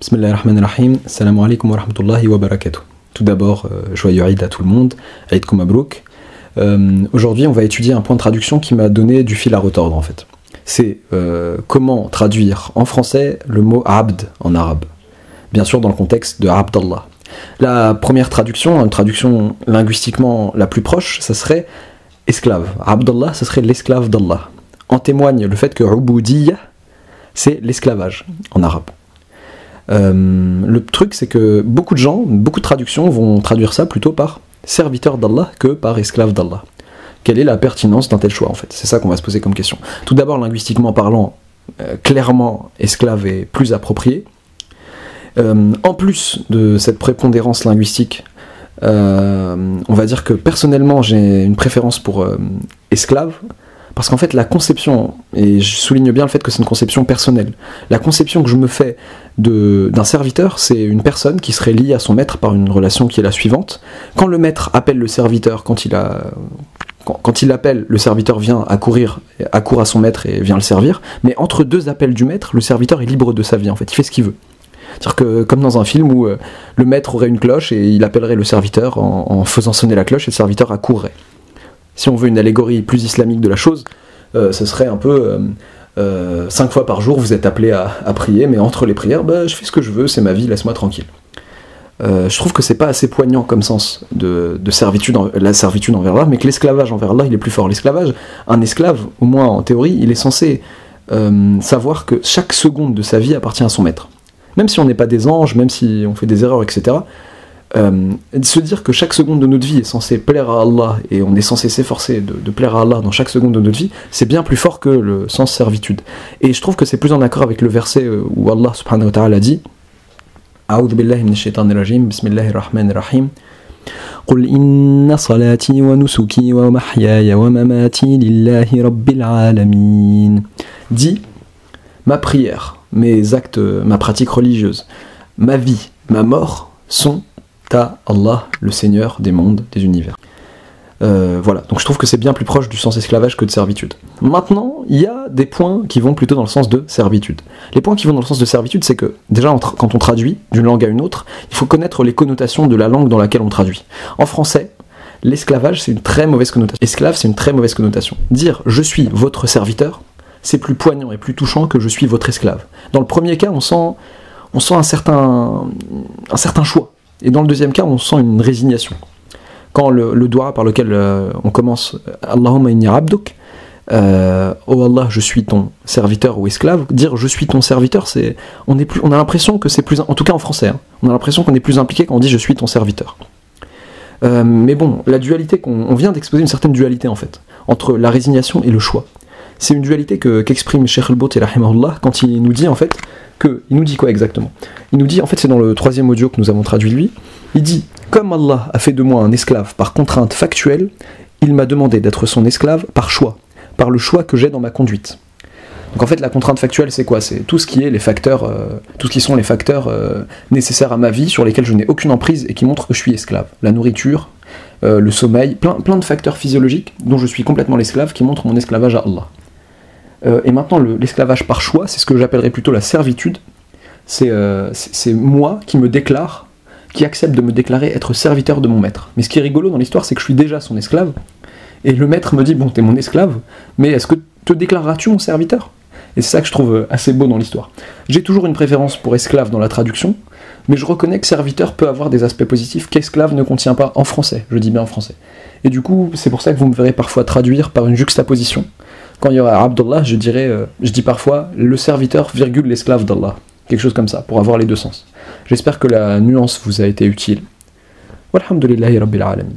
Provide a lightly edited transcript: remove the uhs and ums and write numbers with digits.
Bismillahirrahmanirrahim, Assalamu alaikum wa rahmatullahi wa barakatuh. Tout d'abord, joyeux Eid à tout le monde, Eid Mabrouk. Aujourd'hui, on va étudier un point de traduction qui m'a donné du fil à retordre en fait. C'est comment traduire en français le mot abd en arabe. Bien sûr, dans le contexte de Abdallah. La première traduction, une traduction linguistiquement la plus proche, ça serait esclave. Abdallah, ça serait l'esclave d'Allah. En témoigne le fait que Ubudiyya, c'est l'esclavage en arabe. Le truc, c'est que beaucoup de gens, beaucoup de traductions vont traduire ça plutôt par serviteur d'Allah que par esclave d'Allah. Quelle est la pertinence d'un tel choix en fait? C'est ça qu'on va se poser comme question. Tout d'abord, linguistiquement parlant, clairement, esclave est plus approprié. En plus de cette prépondérance linguistique, on va dire que personnellement j'ai une préférence pour esclave, parce qu'en fait la conception, et je souligne bien le fait que c'est une conception personnelle, la conception que je me fais d'un serviteur, c'est une personne qui serait liée à son maître par une relation qui est la suivante. Quand le maître appelle le serviteur, quand il l'appelle, le serviteur vient accourt à son maître et vient le servir, mais entre deux appels du maître, le serviteur est libre de sa vie en fait, il fait ce qu'il veut. C'est-à-dire que, comme dans un film où le maître aurait une cloche et il appellerait le serviteur en faisant sonner la cloche et le serviteur accourrait. Si on veut une allégorie plus islamique de la chose, ce serait un peu 5 fois par jour vous êtes appelé à prier, mais entre les prières, je fais ce que je veux, c'est ma vie, laisse-moi tranquille. Je trouve que c'est pas assez poignant comme sens de servitude, la servitude envers Allah, mais que l'esclavage envers Allah il est plus fort. L'esclavage, un esclave, au moins en théorie, il est censé savoir que chaque seconde de sa vie appartient à son maître. Même si on n'est pas des anges, même si on fait des erreurs, etc., se dire que chaque seconde de notre vie est censée plaire à Allah et on est censé s'efforcer de plaire à Allah dans chaque seconde de notre vie, c'est bien plus fort que le sens servitude. Et je trouve que c'est plus en accord avec le verset où Allah subhanahu wa ta'ala dit A'udhu billahi minash shaitanir rajim, bismillahir rahmanir rahim. Qul inna salati wa nusuki wa mahyaya wa mamati lillahi rabbil alamin. Dis, ma prière, mes actes, ma pratique religieuse, ma vie, ma mort sont à Allah, le Seigneur des mondes, des univers. Voilà, donc je trouve que c'est bien plus proche du sens esclavage que de servitude. Maintenant, il y a des points qui vont plutôt dans le sens de servitude. Les points qui vont dans le sens de servitude, c'est que, déjà, quand on traduit d'une langue à une autre, il faut connaître les connotations de la langue dans laquelle on traduit. En français, l'esclavage, c'est une très mauvaise connotation. Esclave, c'est une très mauvaise connotation. Dire « je suis votre serviteur », c'est plus poignant et plus touchant que « je suis votre esclave ». Dans le premier cas, on sent un certain choix. Et dans le deuxième cas, on sent une résignation. Quand le doigt par lequel on commence « Allahumma inni abduk », oh Allah, je suis ton serviteur ou esclave, dire « je suis ton serviteur », on a l'impression que c'est plus... En tout cas en français, hein, on a l'impression qu'on est plus impliqué quand on dit « je suis ton serviteur ». Mais bon, la dualité, on vient d'exposer une certaine dualité en fait, entre la résignation et le choix. C'est une dualité qu'exprime Cheikh al-Bouti rahimahullah quand il nous dit en fait il nous dit quoi exactement? Il nous dit, en fait c'est dans le 3e audio que nous avons traduit lui, il dit « Comme Allah a fait de moi un esclave par contrainte factuelle, il m'a demandé d'être son esclave par choix, par le choix que j'ai dans ma conduite. » Donc en fait la contrainte factuelle c'est quoi? C'est tout ce qui est les facteurs, tout ce qui sont les facteurs nécessaires à ma vie sur lesquels je n'ai aucune emprise et qui montrent que je suis esclave. La nourriture, le sommeil, plein de facteurs physiologiques dont je suis complètement l'esclave qui montrent mon esclavage à Allah. Et maintenant, l'esclavage par choix, c'est ce que j'appellerais plutôt la servitude. C'est moi qui me déclare, qui accepte de me déclarer être serviteur de mon maître. Mais ce qui est rigolo dans l'histoire, c'est que je suis déjà son esclave, et le maître me dit, bon, t'es mon esclave, mais est-ce que te déclareras-tu mon serviteur? Et c'est ça que je trouve assez beau dans l'histoire. J'ai toujours une préférence pour esclave dans la traduction, mais je reconnais que serviteur peut avoir des aspects positifs qu'esclave ne contient pas en français, je dis bien en français. Et du coup, c'est pour ça que vous me verrez parfois traduire par une juxtaposition. Quand il y aura Abdullah, je dis parfois le serviteur virgule l'esclave d'Allah. Quelque chose comme ça, pour avoir les deux sens. J'espère que la nuance vous a été utile. Walhamdulillahi rabbil alamin.